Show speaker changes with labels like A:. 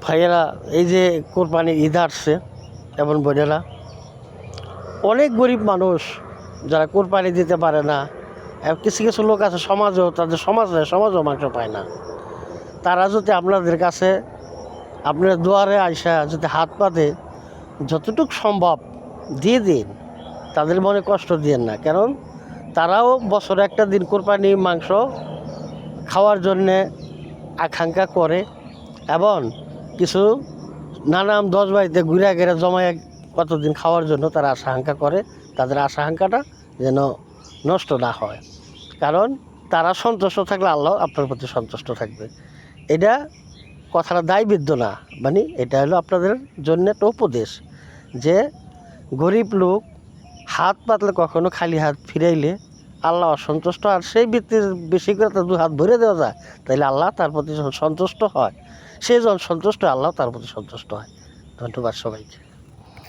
A: ভাইয়েরা, এই যে কোরবানির ঈদ আসছে এবং বোনেরা, অনেক গরিব মানুষ যারা কোরবানি দিতে পারে না, কিছু কিছু লোক আছে সমাজেও, তাদের সমাজও মাংস পায় না। তারা যদি আপনাদের কাছে আপনার দুয়ারে আইসা যদি হাত পাতে যতটুকু সম্ভব দিয়ে দিন, তাদের মনে কষ্ট দিয়েন না। কারণ তারাও বছরে একটা দিন কোরবানি মাংস খাওয়ার জন্যে আকাঙ্ক্ষা করে এবং কিছু নানান 10 বাড়িতে ঘুরে ঘেরে জমায় কতদিন খাওয়ার জন্য তারা আশা আকাঙ্ক্ষা করে। তাদের আশা আকাঙ্ক্ষাটা যেন নষ্ট না হয়, কারণ তারা সন্তুষ্ট থাকলে আল্লাহ আপনার প্রতি সন্তুষ্ট থাকবে। এটা কথাটা দায়বিদ্ধ না, মানে এটা হলো আপনাদের জন্য একটা উপদেশ যে গরিব লোক হাত পাতলে কখনো খালি হাত ফিরাইলে আল্লাহ অসন্তুষ্ট। আর সেই ব্যক্তির বেশি করে তার 2 হাত ভরে দেওয়া যায়, তাইলে আল্লাহ তার প্রতি যখন সন্তুষ্ট হয়, সে যখন সন্তুষ্ট, আল্লাহ তার প্রতি সন্তুষ্ট হয়। ধন্যবাদ সবাইকে।